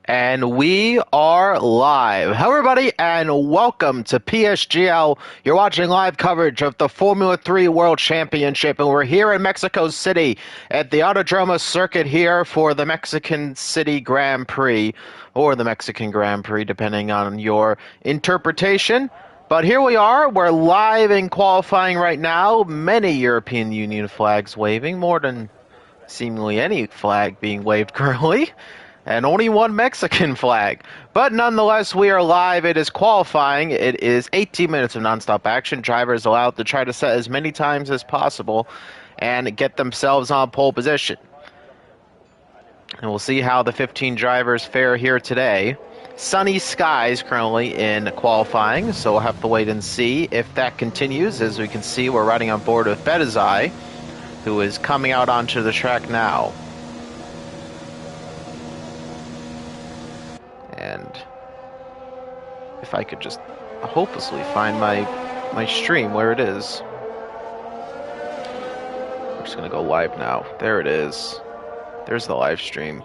And we are live. Hello, everybody, and welcome to PSGL. You're watching live coverage of the Formula 3 World Championship, and we're here in Mexico City at the Autodromo circuit here for the Mexican City Grand Prix, or the Mexican Grand Prix, depending on your interpretation. But here we are. We're live in qualifying right now. Many European Union flags waving, more than seemingly any flag being waved currently, and only one Mexican flag. But nonetheless, we are live. It is qualifying. It is 18 minutes of nonstop action. Drivers allowed to try to set as many times as possible and get themselves on pole position. And we'll see how the 15 drivers fare here today. Sunny skies currently in qualifying, so we'll have to wait and see if that continues. As we can see, we're riding on board with Betazai, who is coming out onto the track now. And if I could just hopelessly find my stream where it is. I'm just going to go live now. There it is. There's the live stream.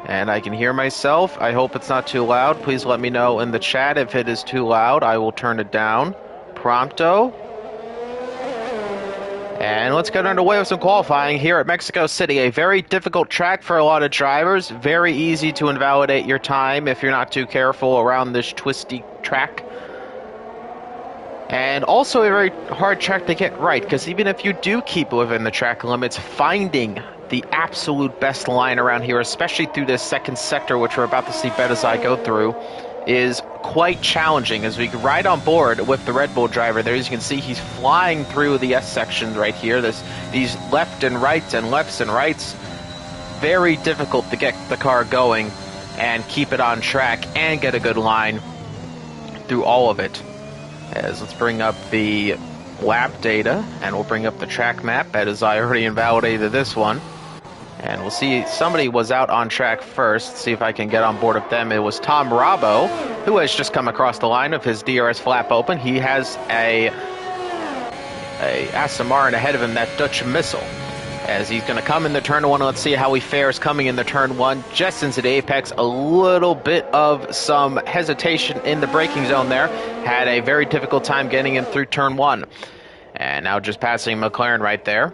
And I can hear myself. I hope it's not too loud. Please let me know in the chat if it is too loud. I will turn it down. Pronto. And let's get underway with some qualifying here at Mexico City. A very difficult track for a lot of drivers. Very easy to invalidate your time if you're not too careful around this twisty track. And also a very hard track to get right, because even if you do keep within the track limits, finding the absolute best line around here, especially through this second sector, which we're about to see Betazai go through, is quite challenging. As we ride on board with the Red Bull driver there, as you can see, he's flying through the S section right here. These left and rights and lefts and rights. Very difficult to get the car going and keep it on track and get a good line through all of it. As let's bring up the lap data, and we'll bring up the track map, as I already invalidated this one. And we'll see, somebody was out on track first. See if I can get on board with them. It was Tom Rabo, who has just come across the line of his DRS flap open. He has a Aston Martin ahead of him, that Dutch missile. As he's going to come in the turn one. Let's see how he fares coming in the turn one. Just into the apex, a little bit of some hesitation in the braking zone there. Had a very difficult time getting him through turn one. And now just passing McLaren right there.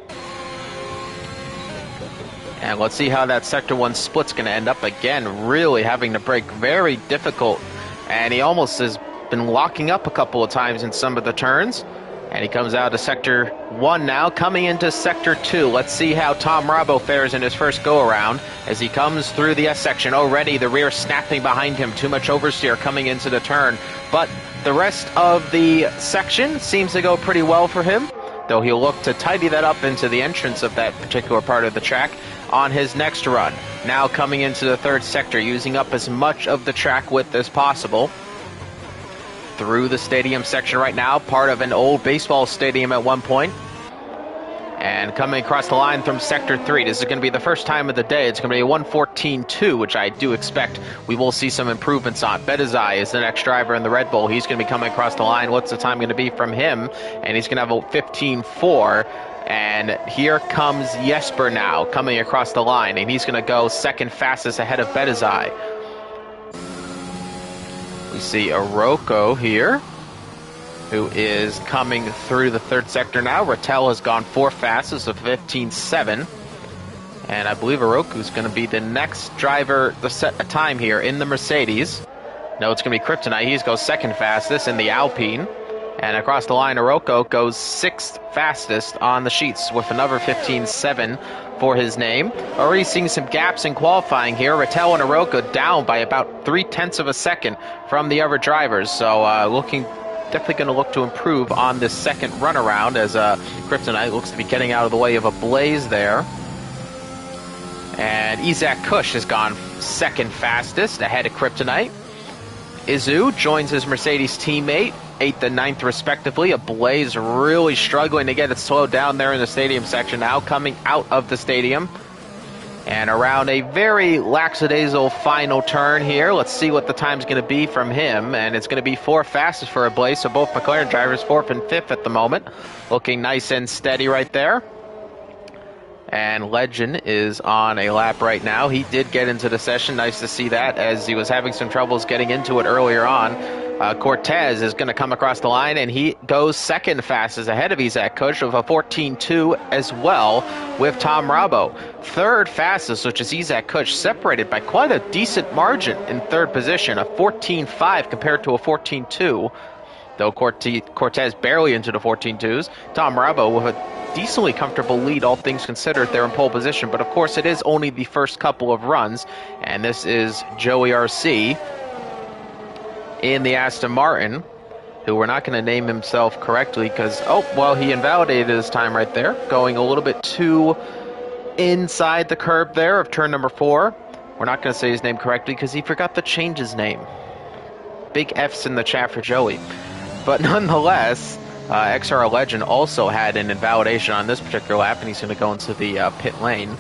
And let's see how that sector one split's going to end up. Again, really having to brake, very difficult. And he almost has been locking up a couple of times in some of the turns. And he comes out of sector one now, coming into sector two. Let's see how Tom Rabo fares in his first go-around as he comes through the S section. Already the rear snapping behind him. Too much oversteer coming into the turn. But the rest of the section seems to go pretty well for him, though he'll look to tidy that up into the entrance of that particular part of the track on his next run. Now coming into the third sector, using up as much of the track width as possible. Through the stadium section right now, part of an old baseball stadium at one point. And coming across the line from sector 3, this is going to be the first time of the day. It's going to be a 1:14.2, which I do expect we will see some improvements on. Betazai is the next driver in the Red Bull. He's going to be coming across the line. What's the time going to be from him? And he's going to have a 15.4. And here comes Jesper now, coming across the line. And he's going to go second fastest ahead of Betazai. We see Aroko here, who is coming through the third sector now. Rattel has gone fourth fastest of 15.7. And I believe Aroku's going to be the next driver to set a time here in the Mercedes. No, it's going to be Kryptonite. He goes second fastest in the Alpine. And across the line, Aroko goes sixth fastest on the sheets with another 15.7 for his name. Already seeing some gaps in qualifying here. Rattel and Aroko down by about 0.3 of a second from the other drivers. So definitely going to look to improve on this second runaround, as Kryptonite looks to be getting out of the way of a blaze there. And Isaac Kush has gone second fastest ahead of Kryptonite. Izu joins his Mercedes teammate, 8th and 9th respectively. A blaze really struggling to get it slowed down there in the stadium section now, coming out of the stadium. And around a very lackadaisical final turn here. Let's see what the time's going to be from him. And it's going to be fourth fastest for a Blaze. So both McLaren drivers, fourth and fifth at the moment. Looking nice and steady right there. And Legend is on a lap right now. He did get into the session. Nice to see that, as he was having some troubles getting into it earlier on. Cortez is going to come across the line, and he goes second fastest ahead of Isaac Kush with a 14.2 as well with Tom Rabo. Third fastest, which is Isaac Kush, separated by quite a decent margin in third position, a 14.5 compared to a 14.2. Though Cortez barely into the 14.2s. Tom Rabo with a decently comfortable lead, all things considered. They're in pole position, but of course it is only the first couple of runs, and this is Joey RC in the Aston Martin, who we're not going to name himself correctly because, he invalidated his time right there, going a little bit too inside the curb there of turn number 4. We're not going to say his name correctly because he forgot to change his name. Big F's in the chat for Joey. But nonetheless, XR Legend also had an invalidation on this particular lap, and he's going to go into the pit lane.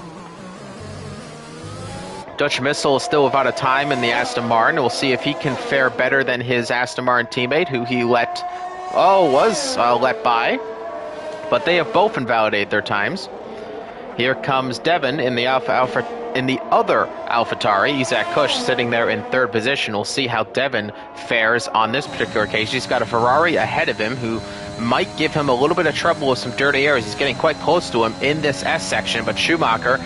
Dutch Missile is still without a time in the Aston Martin. We'll see if he can fare better than his Aston Martin teammate, who he was let by. But they have both invalidated their times. Here comes Devin in the other AlphaTauri. Isaac Kush sitting there in third position. We'll see how Devin fares on this particular occasion. He's got a Ferrari ahead of him who might give him a little bit of trouble with some dirty areas. He's getting quite close to him in this S section, but Schumacher,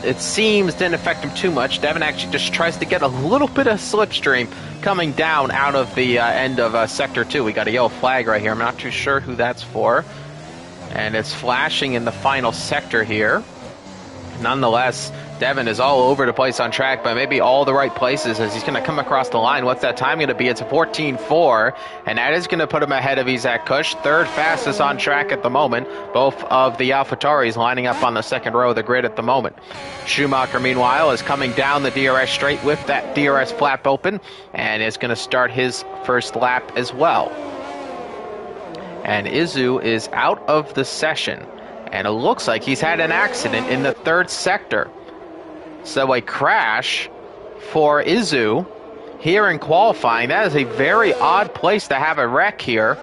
it seems, didn't affect him too much. Devin actually just tries to get a little bit of slipstream coming down out of the end of Sector 2. We got a yellow flag right here. I'm not too sure who that's for. And it's flashing in the final sector here. Nonetheless, Devin is all over the place on track, but maybe all the right places as he's going to come across the line. What's that time going to be? It's a 14.4, and that is going to put him ahead of Isaac Kush. Third fastest on track at the moment. Both of the AlphaTauris lining up on the second row of the grid at the moment. Schumacher, meanwhile, is coming down the DRS straight with that DRS flap open, and is going to start his first lap as well. And Izu is out of the session, and it looks like he's had an accident in the third sector. So a crash for Izu here in qualifying. That is a very odd place to have a wreck here.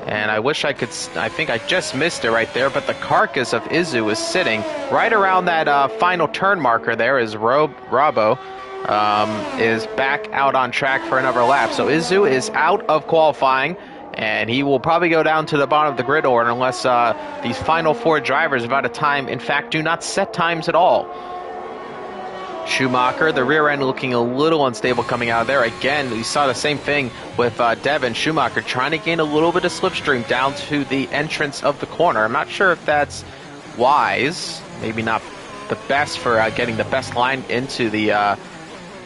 And I wish I could, I think I just missed it right there, but the carcass of Izu is sitting right around that final turn marker there as Rabo is back out on track for another lap. So Izu is out of qualifying, and he will probably go down to the bottom of the grid order unless these final 4 drivers without a time, in fact, do not set times at all. Schumacher, the rear end looking a little unstable coming out of there. Again, we saw the same thing with Devin. Schumacher trying to gain a little bit of slipstream down to the entrance of the corner. I'm not sure if that's wise. Maybe not the best for getting the best line into the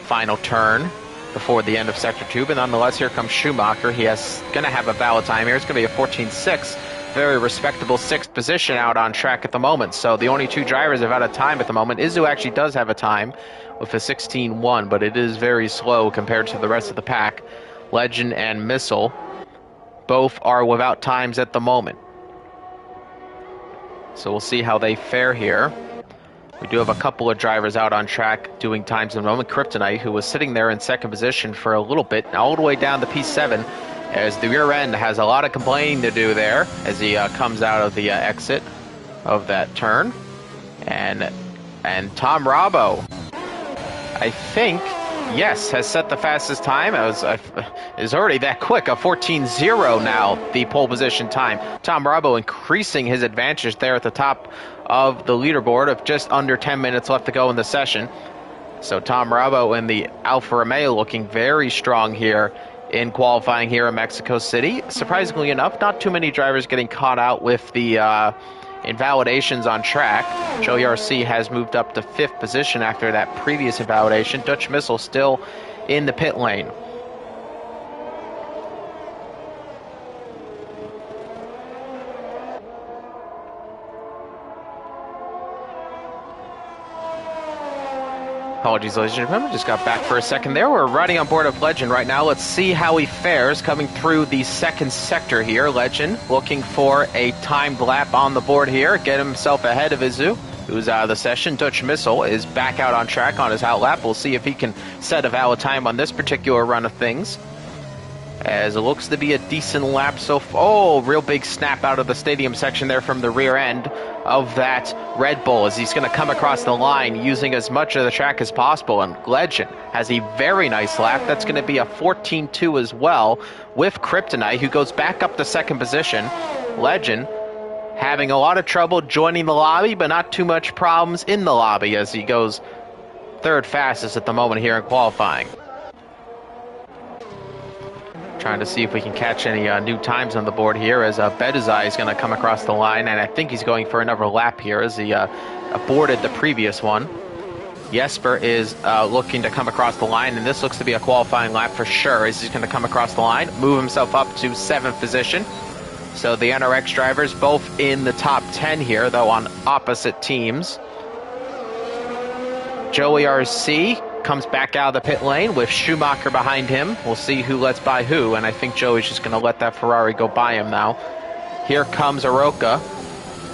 final turn before the end of Sector 2. But nonetheless, here comes Schumacher. He is going to have a valid time here. It's going to be a 14.6. Very respectable 6th position out on track at the moment. So the only 2 drivers have had a time at the moment. Izu actually does have a time with a 16.1, but it is very slow compared to the rest of the pack. Legend and Missile both are without times at the moment. So we'll see how they fare here. We do have a couple of drivers out on track doing times at the moment. Kryptonite, who was sitting there in second position for a little bit, all the way down to P7, as the rear end has a lot of complaining to do there as he comes out of the exit of that turn. And Tom Rabo, I think, yes, has set the fastest time. Is already that quick, a 14.0 now, the pole position time. Tom Rabo increasing his advantage there at the top of the leaderboard of just under 10 minutes left to go in the session. So Tom Rabo in the Alfa Romeo looking very strong here in qualifying here in Mexico City. Surprisingly enough, not too many drivers getting caught out with the invalidations on track. Joey RC has moved up to 5th position after that previous invalidation. Dutch Missile still in the pit lane. Apologies, ladies and gentlemen. Just got back for a second there. We're riding on board of Legend right now. Let's see how he fares coming through the second sector here. Legend looking for a timed lap on the board here. Get himself ahead of Izu, who's out of the session. Dutch Missile is back out on track on his out lap. We'll see if he can set a valid time on this particular run of things. as it looks to be a decent lap so far. Oh, real big snap out of the stadium section there from the rear end of that Red Bull as he's going to come across the line using as much of the track as possible. And Legend has a very nice lap. That's going to be a 14.2 as well with Kryptonite, who goes back up to second position. Legend having a lot of trouble joining the lobby, but not too much problems in the lobby as he goes third fastest at the moment here in qualifying. Trying to see if we can catch any new times on the board here as Bedizai is going to come across the line, and I think he's going for another lap here as he aborted the previous one. Jesper is looking to come across the line, and this looks to be a qualifying lap for sure as he's going to come across the line, move himself up to 7th position. So the NRX drivers both in the top 10 here, though on opposite teams. Joey RC comes back out of the pit lane with Schumacher behind him. We'll see who lets by who, and I think Joey's just going to let that Ferrari go by him now. Here comes Aroka.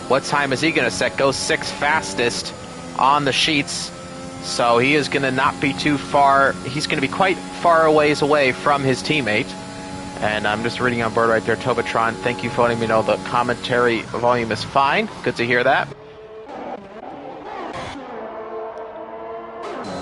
What time is he going to set? Goes 6th fastest on the sheets, so he is going to not be too far. He's going to be quite far a ways away from his teammate. And I'm just reading on board right there, Tobatron, thank you for letting me know the commentary volume is fine. Good to hear that.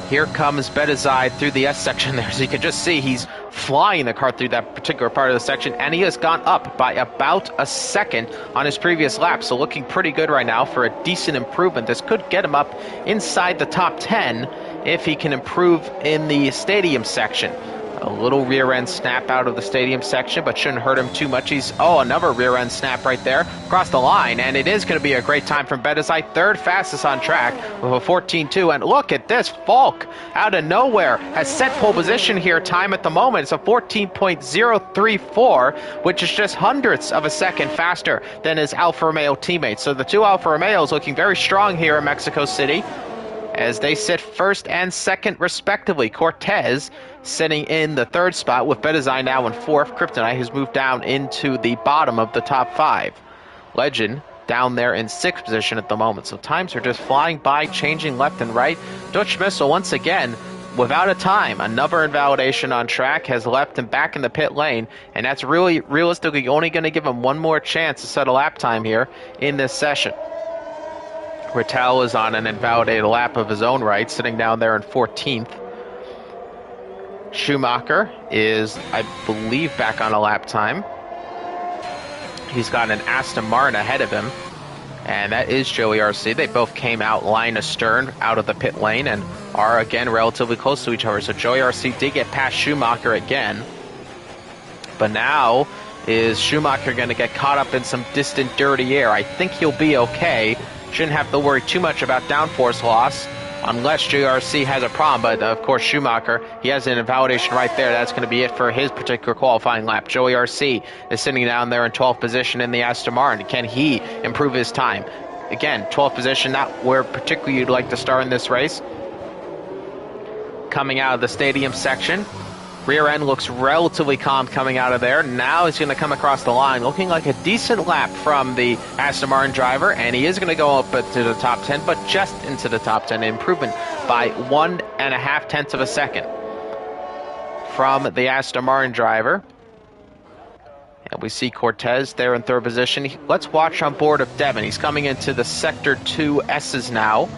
Here comes Bedizai through the S section there. So you can just see he's flying the car through that particular part of the section, and he has gone up by about a second on his previous lap. So looking pretty good right now for a decent improvement. This could get him up inside the top 10 if he can improve in the stadium section. A little rear end snap out of the stadium section, but shouldn't hurt him too much. He's, another rear end snap right there across the line, and it is going to be a great time from Bedizai, third fastest on track with a 14.2. And look at this, Falk out of nowhere has set pole position here. Time at the moment, it's a 14.034, which is just hundredths of a second faster than his Alfa Romeo teammates. So the two Alfa Romeos looking very strong here in Mexico City as they sit first and second respectively. Cortez sitting in the third spot with Bedizai now in fourth. Kryptonite has moved down into the bottom of the top 5. Legend down there in 6th position at the moment. So times are just flying by, changing left and right. Dutch Missile once again without a time. Another invalidation on track has left him back in the pit lane, and that's really realistically only going to give him one more chance to set a lap time here in this session. Rattel is on an invalidated lap of his own right, sitting down there in 14th. Schumacher is, I believe, back on a lap time. He's got an Aston Martin ahead of him, and that is Joey RC. They both came out line astern out of the pit lane and are, again, relatively close to each other. So Joey RC did get past Schumacher again, but now is Schumacher going to get caught up in some distant dirty air? I think he'll be okay. Shouldn't have to worry too much about downforce loss unless JRC has a problem. But of course Schumacher, he has an invalidation right there. That's going to be it for his particular qualifying lap. Joey RC is sitting down there in 12th position in the Aston Martin. Can he improve his time? Again, 12th position, not where particularly you'd like to start in this race. Coming out of the stadium section, rear end looks relatively calm coming out of there. Now he's going to come across the line looking like a decent lap from the Aston Martin driver, and he is going to go up to the top 10, but just into the top 10. Improvement by 1.5 tenths of a second from the Aston Martin driver. And we see Cortez there in third position. Let's watch on board of Devin. He's coming into the Sector 2 S's now.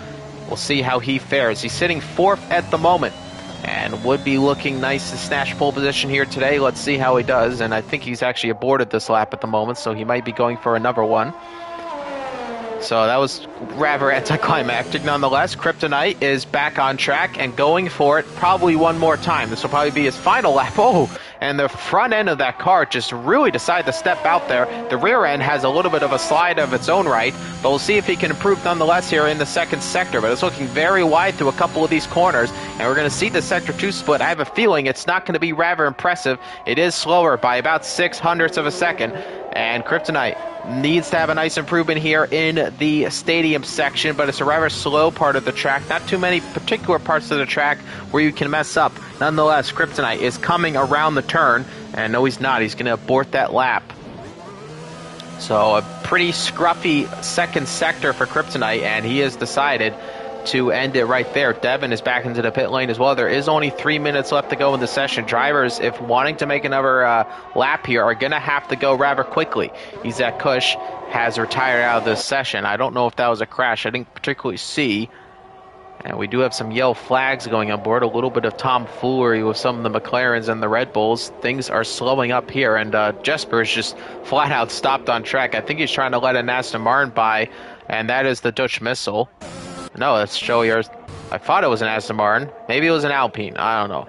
We'll see how he fares. He's sitting fourth at the moment and would be looking nice to snatch pole position here today. Let's see how he does. And I think he's actually aborted this lap at the moment, so he might be going for another one. So that was rather anticlimactic nonetheless. Kryptonite is back on track and going for it probably one more time. This will probably be his final lap. Oh, and the front end of that car just really decided to step out there. The rear end has a little bit of a slide of its own right, but we'll see if he can improve nonetheless here in the second sector. But it's looking very wide through a couple of these corners, and we're going to see the Sector 2 split. I have a feeling it's not going to be rather impressive. It is slower by about 0.06 of a second, and Kryptonite needs to have a nice improvement here in the stadium section, but it's a rather slow part of the track. Not too many particular parts of the track where you can mess up. Nonetheless, Kryptonite is coming around the turn, and no, he's not. He's going to abort that lap. So a pretty scruffy second sector for Kryptonite, and he has decided to end it right there. Devin is back into the pit lane as well. There is only 3 minutes left to go in the session. Drivers, if wanting to make another lap here, are going to have to go rather quickly. Izak Kush has retired out of this session. I don't know if that was a crash. I didn't particularly see. And we do have some yellow flags going on board. A little bit of tomfoolery with some of the McLarens and the Red Bulls. Things are slowing up here, and Jesper is just flat out stopped on track. I think he's trying to let an Aston Martin by, and that is the Dutch Missile. No, that's Joey. I thought it was an Aston Martin. Maybe it was an Alpine. I don't know.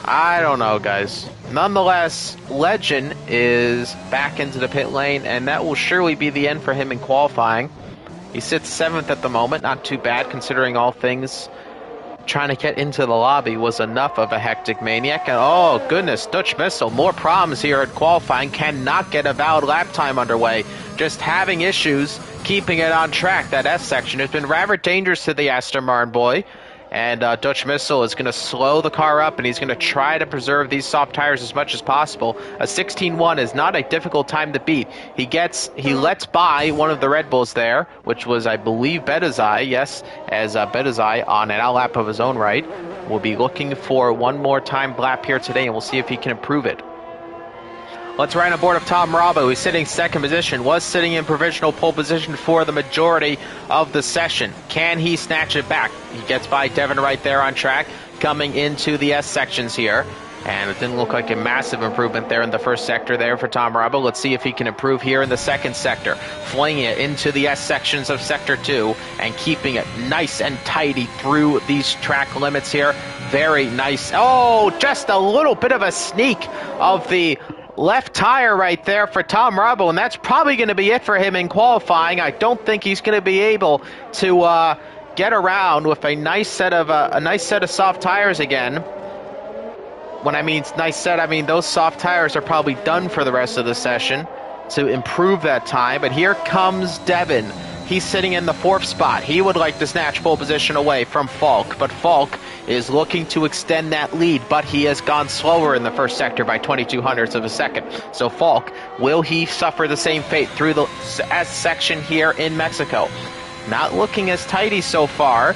I don't know, guys. Nonetheless, Legend is back into the pit lane, and that will surely be the end for him in qualifying. He sits 7th at the moment, not too bad considering all things. Trying to get into the lobby was enough of a hectic maniac. And oh goodness, Dutch Missile, more problems here at qualifying. Cannot get a valid lap time underway. Just having issues keeping it on track. That S section has been rather dangerous to the Aston Martin boy. And Dutch Missile is going to slow the car up, and he's going to try to preserve these soft tires as much as possible. A 16-1 is not a difficult time to beat. He lets by one of the Red Bulls there, which was, I believe, Bedazai. Yes, as Bedazai on an out lap of his own right will be looking for one more time lap here today, and we'll see if he can improve it. Let's ride on board of Tom Rabo, who's sitting 2nd position, was sitting in provisional pole position for the majority of the session. Can he snatch it back? He gets by Devin right there on track, coming into the S sections here. And it didn't look like a massive improvement there in the first sector there for Tom Rabo. Let's see if he can improve here in the second sector. Flinging it into the S sections of Sector 2 and keeping it nice and tidy through these track limits here. Very nice. Oh, just a little bit of a sneak of the left tire right there for Tom Rabo, and that's probably going to be it for him in qualifying. I don't think he's going to be able to get around with a nice set of soft tires again. When I mean nice set, I mean those soft tires are probably done for the rest of the session to improve that time. But here comes Devin. He's sitting in the 4th spot. He would like to snatch pole position away from Falk, but Falk is looking to extend that lead, but he has gone slower in the first sector by 0.22 of a second. So Falk, will he suffer the same fate through the S section here in Mexico? Not looking as tidy so far,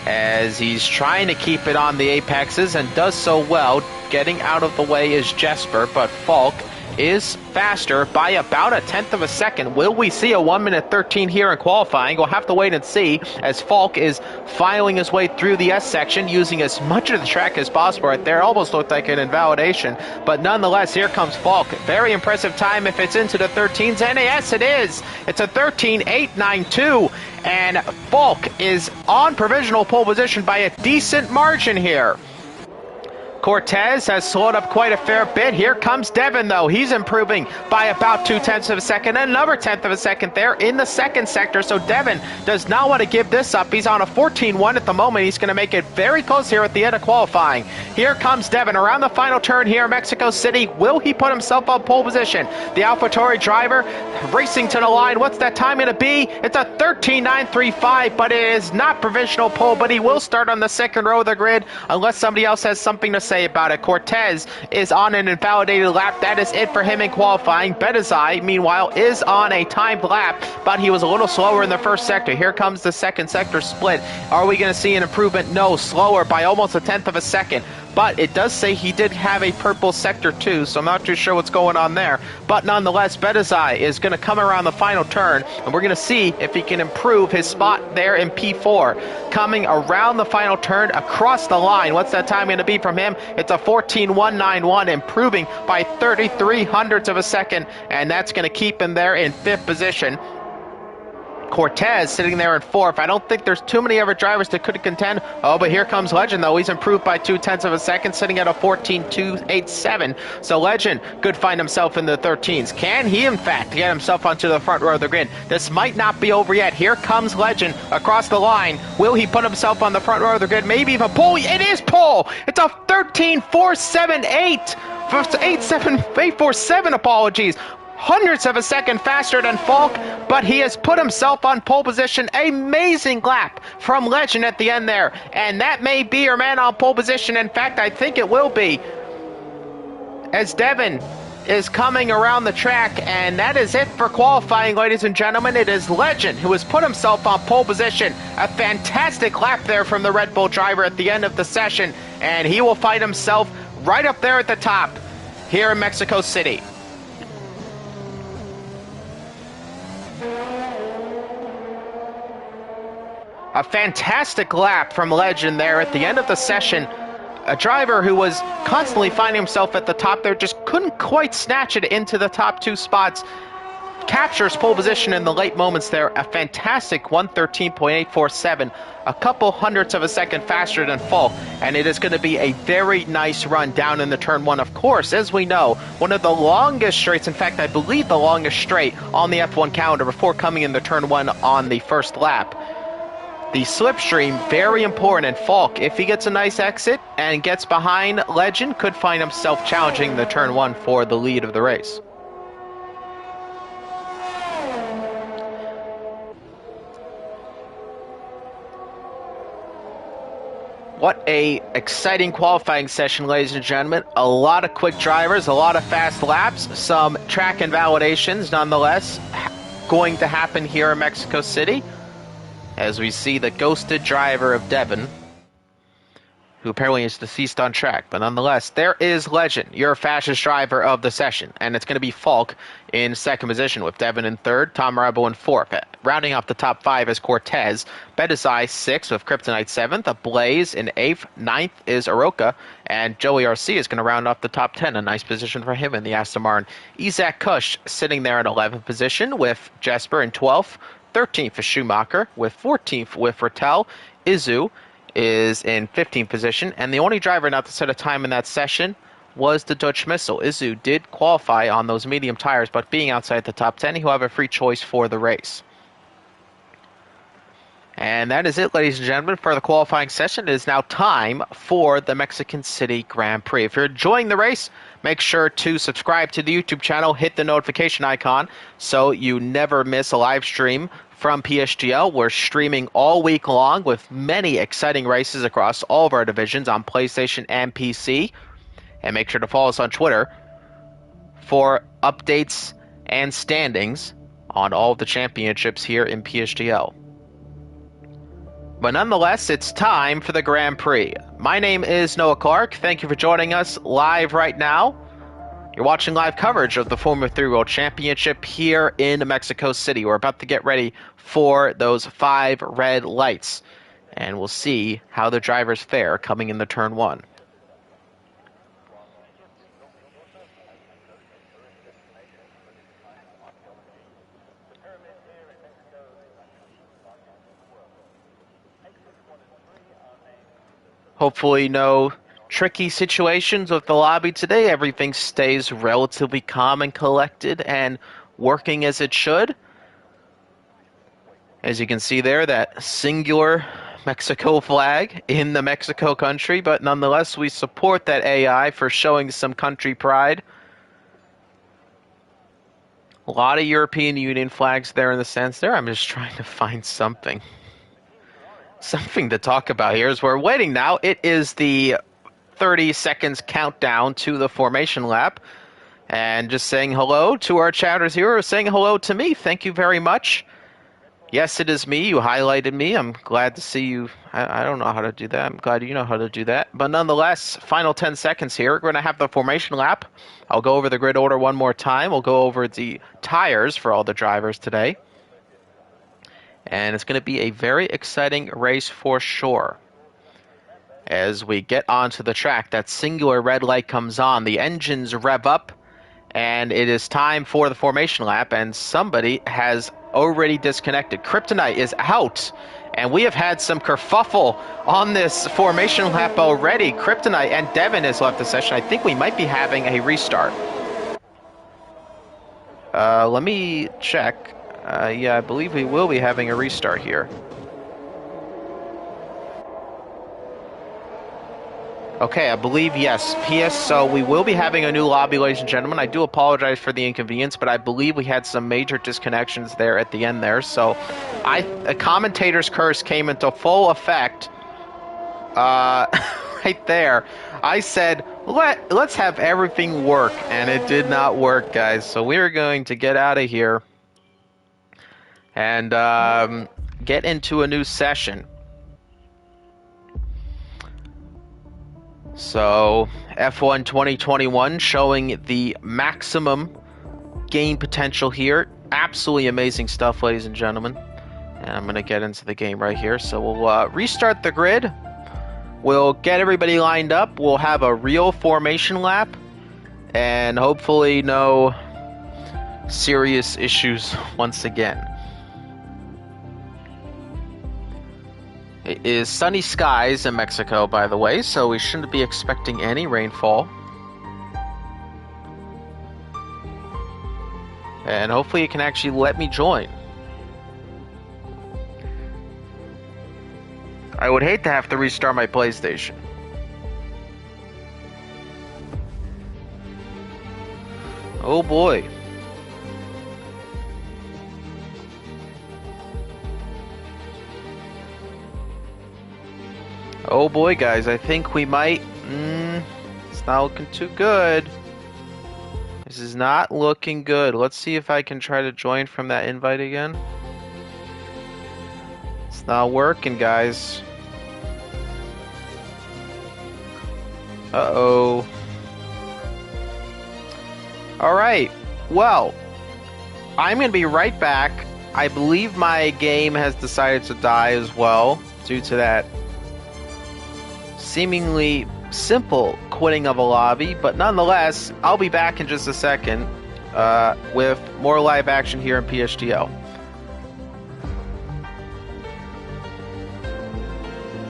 as he's trying to keep it on the apexes and does so well. Getting out of the way is Jesper, but Falk is faster by about 1/10 of a second. Will we see a 1:13 here in qualifying? We'll have to wait and see, as Falk is filing his way through the S section, using as much of the track as possible right there. Almost looked like an invalidation, but nonetheless, here comes Falk. Very impressive time if it's into the 13s, and yes, it is. It's a 13.892, and Falk is on provisional pole position by a decent margin here. Cortez has slowed up quite a fair bit. Here comes Devin, though. He's improving by about 0.2 of a second, another 1/10 of a second there in the second sector. So Devin does not want to give this up. He's on a 14-1 at the moment. He's going to make it very close here at the end of qualifying. Here comes Devin around the final turn here in Mexico City. Will he put himself on pole position? The AlphaTauri driver racing to the line. What's that time going to be? It's a 13.935, but it is not provisional pole, but he will start on the second row of the grid unless somebody else has something to say about it. Cortez is on an invalidated lap. That is it for him in qualifying. Bedazai, meanwhile, is on a timed lap, but he was a little slower in the first sector. Here comes the second sector split. Are we going to see an improvement? No, slower by almost 1/10 of a second. But it does say he did have a purple sector too, so I'm not too sure what's going on there. But nonetheless, Bedazai is going to come around the final turn, and we're going to see if he can improve his spot there in P4. Coming around the final turn across the line. What's that time going to be from him? It's a 14.191, improving by 0.33 of a second, and that's going to keep him there in 5th position. Cortez sitting there in 4th. I don't think there's too many other drivers that could contend. Oh, but here comes Legend, though. He's improved by 0.2 of a second, sitting at a 14.287. So Legend could find himself in the 13s. Can he, in fact, get himself onto the front row of the grid? This might not be over yet. Here comes Legend across the line. Will he put himself on the front row of the grid? Maybe even pole. It is pole. It's a 13.478. 847, apologies. Hundreds of a second faster than Falk, but he has put himself on pole position. Amazing lap from Legend at the end there, and that may be your man on pole position. In fact, I think it will be, as Devin is coming around the track, and that is it for qualifying, ladies and gentlemen. It is Legend who has put himself on pole position. A fantastic lap there from the Red Bull driver at the end of the session, and he will find himself right up there at the top here in Mexico City. A fantastic lap from Legend there at the end of the session. A driver who was constantly finding himself at the top there, just couldn't quite snatch it into the top 2 spots. Captures pole position in the late moments there. A fantastic 1:13.847, a couple hundredths of a second faster than Falk, and it is going to be a very nice run down in the turn 1. Of course, as we know, one of the longest straights, in fact, I believe the longest straight on the F1 calendar before coming in the turn 1 on the first lap. The slipstream, very important, and Falk, if he gets a nice exit and gets behind Legend, could find himself challenging the turn 1 for the lead of the race. What a exciting qualifying session, ladies and gentlemen. A lot of quick drivers, a lot of fast laps, some track invalidations nonetheless going to happen here in Mexico City, as we see the ghosted driver of Devon, who apparently is deceased on track. But nonetheless, there is Legend, your fastest driver of the session. And it's going to be Falk in second position, with Devon in third, Tom Marabo in fourth. Rounding up the top 5 is Cortez. Bedizai 6th, with Kryptonite 7th. A Blaze in 8th. 9th is Aroka. And Joey RC is going to round off the top 10. A nice position for him in the Aston Martin. Isaac Kush sitting there in 11th position, with Jesper in 12th. 13th is Schumacher, with 14th with Rattel. Izu is in 15th position, and the only driver not to set a time in that session was the Dutch Missile. Izu did qualify on those medium tires, but being outside the top 10, he'll have a free choice for the race. And that is it, ladies and gentlemen, for the qualifying session. It is now time for the Mexican City Grand Prix. If you're enjoying the race, make sure to subscribe to the YouTube channel, hit the notification icon so you never miss a live stream from PSGL. We're streaming all week long with many exciting races across all of our divisions on PlayStation and PC. And make sure to follow us on Twitter for updates and standings on all of the championships here in PSGL. But nonetheless, it's time for the Grand Prix. My name is Noah Clark. Thank you for joining us live right now. You're watching live coverage of the Formula 3 World Championship here in Mexico City. We're about to get ready for those 5 red lights, and we'll see how the drivers fare coming in the turn 1. Hopefully no tricky situations with the lobby today. Everything stays relatively calm and collected and working as it should. As you can see there, that singular Mexico flag in the Mexico country, but nonetheless we support that AI for showing some country pride. A lot of European Union flags there in the sense there. I'm just trying to find something to talk about here as we're waiting now. It is the 30 seconds countdown to the formation lap, and just saying hello to our chatters here, or saying hello to me. Thank you very much. Yes, it is me. You highlighted me. I'm glad to see you. I don't know how to do that. I'm glad you know how to do that. But nonetheless, final 10 seconds here. We're going to have the formation lap. I'll go over the grid order one more time. We'll go over the tires for all the drivers today. And it's going to be a very exciting race for sure. As we get onto the track, that singular red light comes on. The engines rev up, and it is time for the formation lap, and somebody has already disconnected. Kryptonite is out, and we have had some kerfuffle on this formation lap already. Kryptonite and Devon has left the session. I think we might be having a restart. Let me check. Yeah, I believe we will be having a restart here. Okay, I believe, yes. So we will be having a new lobby, ladies and gentlemen. I do apologize for the inconvenience, but I believe we had some major disconnections there at the end there. So a commentator's curse came into full effect right there. I said, let's have everything work, and it did not work, guys. So we're going to get out of here and get into a new session. So F1 2021 showing the maximum gain potential here. Absolutely amazing stuff, ladies and gentlemen. And I'm going to get into the game right here. So we'll restart the grid. We'll get everybody lined up. We'll have a real formation lap. And hopefully no serious issues once again. It is sunny skies in Mexico, by the way, so we shouldn't be expecting any rainfall. And hopefully it can actually let me join. I would hate to have to restart my PlayStation. Oh boy. Oh boy, guys, I think we might... it's not looking too good. This is not looking good. Let's see if I can try to join from that invite again. It's not working, guys. Uh-oh. Alright, well, I'm going to be right back. I believe my game has decided to die as well, due to that seemingly simple quitting of a lobby, but nonetheless, I'll be back in just a second with more live action here in PSGL.